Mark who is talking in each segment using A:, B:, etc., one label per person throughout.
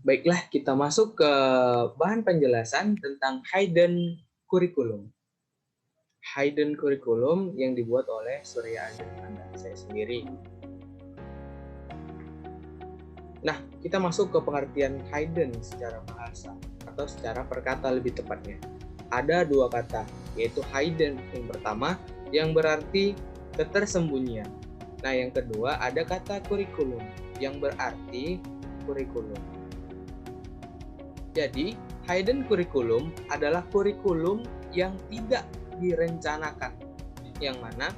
A: Baiklah, kita masuk ke bahan penjelasan tentang hidden curriculum. Hidden curriculum yang dibuat oleh Surya Anjani saya sendiri. Nah, kita masuk ke pengertian hidden secara bahasa atau secara perkata lebih tepatnya. Ada dua kata, yaitu hidden yang pertama yang berarti ketersembunyian. Nah, yang kedua ada kata kurikulum yang berarti kurikulum. Jadi, hidden curriculum adalah kurikulum yang tidak direncanakan, yang mana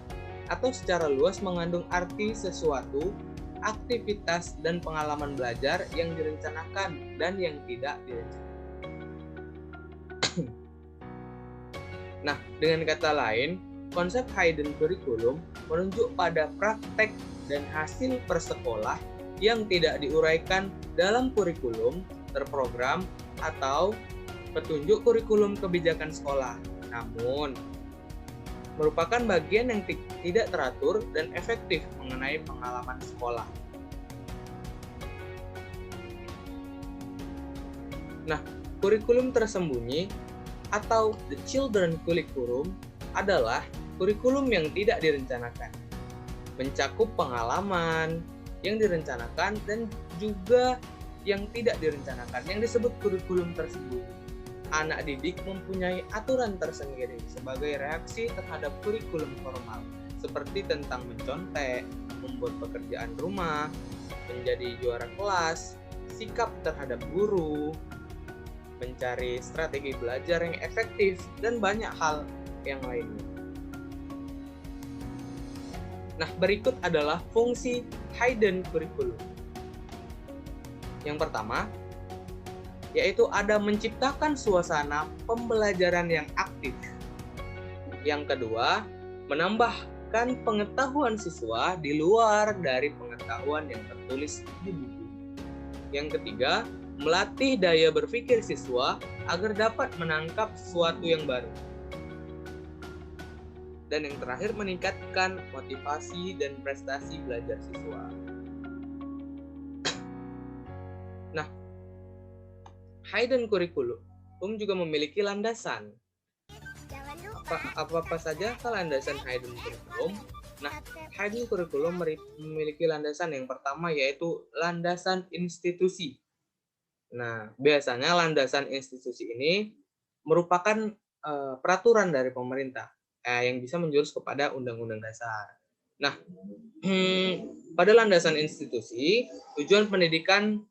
A: atau secara luas mengandung arti sesuatu, aktivitas, dan pengalaman belajar yang direncanakan dan yang tidak direncanakan. Nah, dengan kata lain, konsep hidden curriculum menunjuk pada praktek dan hasil persekolah yang tidak diuraikan dalam kurikulum terprogram atau petunjuk kurikulum kebijakan sekolah, namun merupakan bagian yang tidak teratur dan efektif mengenai pengalaman sekolah. Nah, kurikulum tersembunyi atau the children curriculum adalah kurikulum yang tidak direncanakan, mencakup pengalaman yang direncanakan dan juga yang tidak direncanakan, yang disebut kurikulum tersebut. Anak didik mempunyai aturan tersendiri sebagai reaksi terhadap kurikulum formal, seperti tentang mencontek, membuat pekerjaan rumah, menjadi juara kelas, sikap terhadap guru, mencari strategi belajar yang efektif, dan banyak hal yang lainnya. Nah, berikut adalah fungsi hidden curriculum. Yang pertama, yaitu ada menciptakan suasana pembelajaran yang aktif. Yang kedua, menambahkan pengetahuan siswa di luar dari pengetahuan yang tertulis di buku. Yang ketiga, melatih daya berpikir siswa agar dapat menangkap sesuatu yang baru. Dan yang terakhir, meningkatkan motivasi dan prestasi belajar siswa. Nah, hidden curriculum juga memiliki landasan. Apa saja landasan hidden curriculum? Nah, hidden curriculum memiliki landasan yang pertama yaitu landasan institusi. Nah, biasanya landasan institusi ini merupakan peraturan dari pemerintah yang bisa menjurus kepada Undang-Undang Dasar. Nah, pada landasan institusi, tujuan pendidikan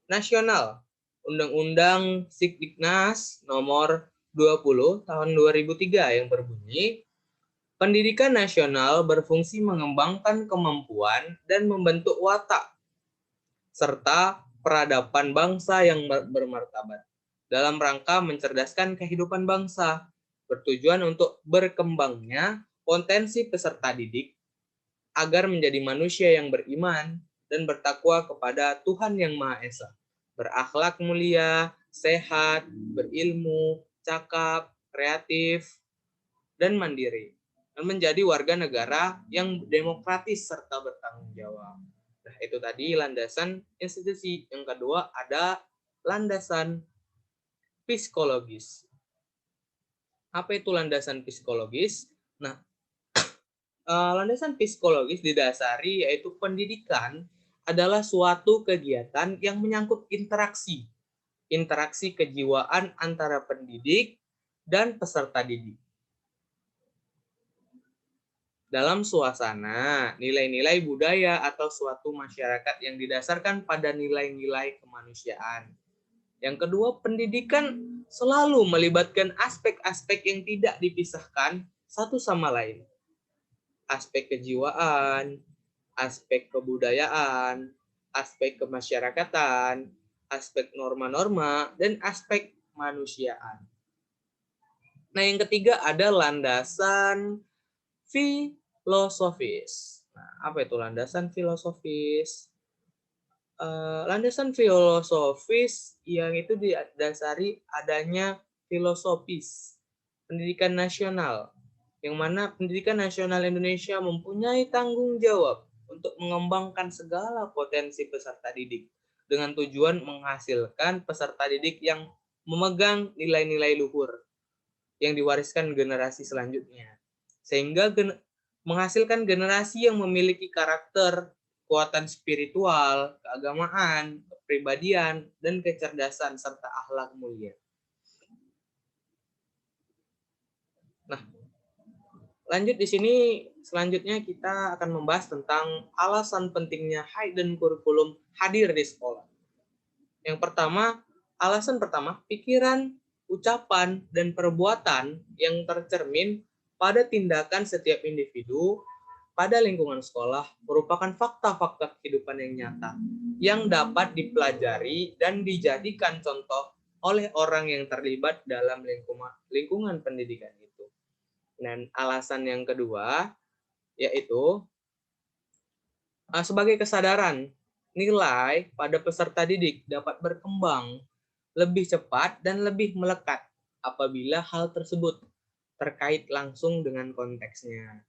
A: nasional, Undang-Undang Sikdiknas nomor 20 tahun 2003 yang berbunyi, pendidikan nasional berfungsi mengembangkan kemampuan dan membentuk watak serta peradaban bangsa yang bermartabat dalam rangka mencerdaskan kehidupan bangsa, bertujuan untuk berkembangnya potensi peserta didik agar menjadi manusia yang beriman dan bertakwa kepada Tuhan Yang Maha Esa, berakhlak mulia, sehat, berilmu, cakap, kreatif, dan mandiri, dan menjadi warga negara yang demokratis serta bertanggung jawab. Nah, itu tadi landasan institusi. Yang kedua ada landasan psikologis. Apa itu landasan psikologis? Nah, landasan psikologis didasari yaitu pendidikan adalah suatu kegiatan yang menyangkut interaksi kejiwaan antara pendidik dan peserta didik. Dalam suasana nilai-nilai budaya atau suatu masyarakat yang didasarkan pada nilai-nilai kemanusiaan. Yang kedua, pendidikan selalu melibatkan aspek-aspek yang tidak dipisahkan satu sama lain. Aspek kejiwaan, aspek kebudayaan, aspek kemasyarakatan, aspek norma-norma, dan aspek kemanusiaan. Nah, yang ketiga ada landasan filosofis. Nah, apa itu landasan filosofis? Landasan filosofis yang itu didasari adanya filosofis pendidikan nasional yang mana pendidikan nasional Indonesia mempunyai tanggung jawab untuk mengembangkan segala potensi peserta didik dengan tujuan menghasilkan peserta didik yang memegang nilai-nilai luhur yang diwariskan generasi selanjutnya. Sehingga menghasilkan generasi yang memiliki karakter, kekuatan spiritual, keagamaan, kepribadian, dan kecerdasan serta akhlak mulia. Nah, lanjut di sini selanjutnya kita akan membahas tentang alasan pentingnya hidden curriculum hadir di sekolah. Yang pertama, alasan pertama, pikiran, ucapan, dan perbuatan yang tercermin pada tindakan setiap individu pada lingkungan sekolah merupakan fakta-fakta kehidupan yang nyata yang dapat dipelajari dan dijadikan contoh oleh orang yang terlibat dalam lingkungan pendidikan itu. Dan alasan yang kedua yaitu sebagai kesadaran nilai pada peserta didik dapat berkembang lebih cepat dan lebih melekat apabila hal tersebut terkait langsung dengan konteksnya.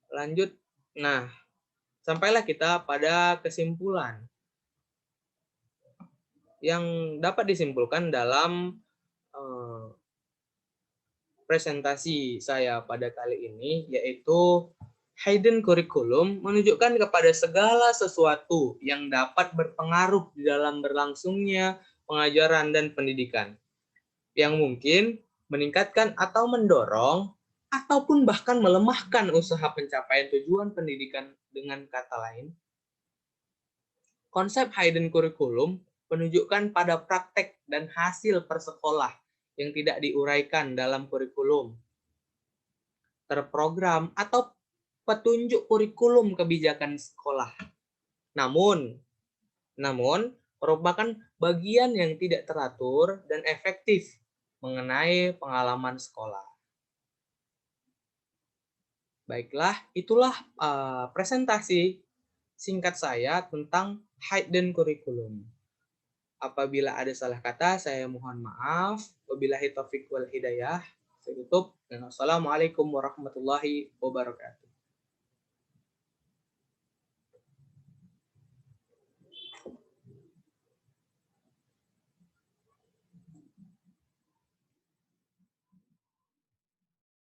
A: Lanjut, nah sampailah kita pada kesimpulan yang dapat disimpulkan dalam presentasi saya pada kali ini, yaitu hidden curriculum menunjukkan kepada segala sesuatu yang dapat berpengaruh di dalam berlangsungnya pengajaran dan pendidikan, yang mungkin meningkatkan atau mendorong ataupun bahkan melemahkan usaha pencapaian tujuan pendidikan. Dengan kata lain, konsep hidden curriculum menunjukkan pada praktek dan hasil persekolah yang tidak diuraikan dalam kurikulum, terprogram, atau petunjuk kurikulum kebijakan sekolah. Namun merupakan bagian yang tidak teratur dan efektif mengenai pengalaman sekolah. Baiklah, itulah presentasi singkat saya tentang hidden curriculum. Apabila ada salah kata, saya mohon maaf. Wabillahi taufiq wal hidayah. Saya tutup. Dan wassalamualaikum warahmatullahi wabarakatuh.